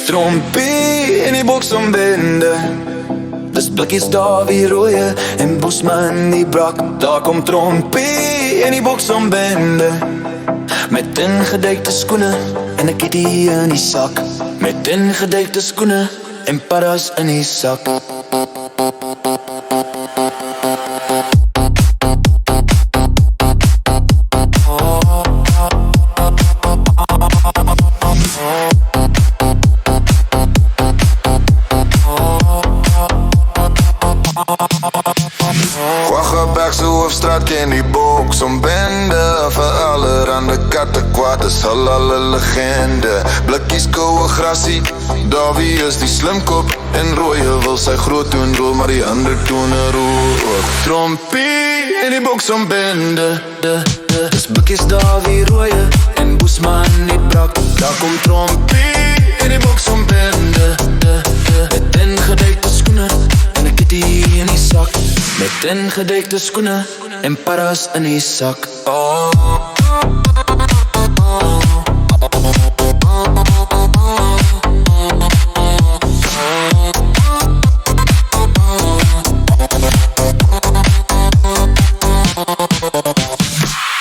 Trompie in die boks om bende. Dis blikkies daar wie rooie en Bosman die brak. Daar kom trompie in die boks om bende. Met ingeduikte skoene en 'n kitty in die sak. Met ingeduikte skoene en paddas in die sak. Kwaggebergse hoofstraat ken die boks om bende. Vir allerhande katte kwaad is al 'n legende. Blikkies koue grasie, Davie is die slimkop. En rooie wil sy groot doen rol, maar die ander tone rol ook. Trompie in die boks om bende. Dis blikkies daar wie rooie en Bosman die brak. Daar kom trompie in die boks om bende. Met ingeduikte skoene en 'n kitty in die sak. Met ingeduikte skoene en paddas in die sak.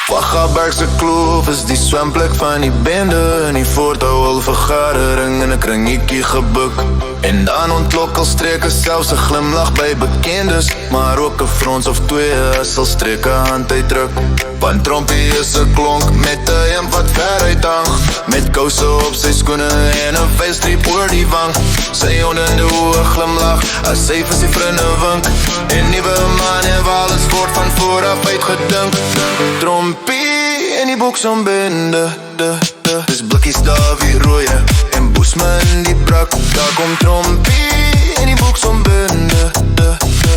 Kwaggebergse kloof is die swemplek van die bende. In die voortou al vergadering in 'n kringetjie gebuk. En dan ontlok al streke selfs 'n glimlach by bekendes. Maar ook 'n frons of twee as al streke hand uitdruk. Want Trompie is 'n klonk met 'n hemp wat ver uit hang. Met kouse op sy skoene en 'n vuilstreep oor die wang. Sy ondende oë glimlach as sy vir sy vriende wink. En nuwe man en alles word van vooraf uitgedink. Trompie in die boks om bende. Dis blikkies daar wie rooie en Bosman die brak. Daar kom trompie in die boks om bende.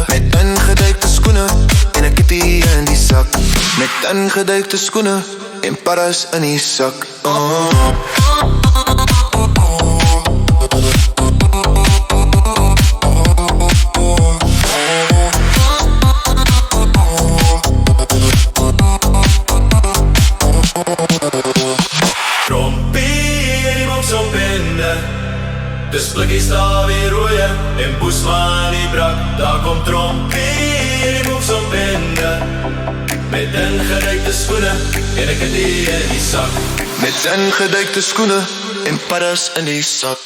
Met ingeduikte skoene en 'n kitty in die sak. Met ingeduikte skoene en paddas in die sak. Dis blikkies daar wie rooie en Bosman die brak. Daar kom trompie in die boks om bende. Met ingeduikte skoene en 'n kitty in die sak. Met ingeduikte skoene en paddas in die sak.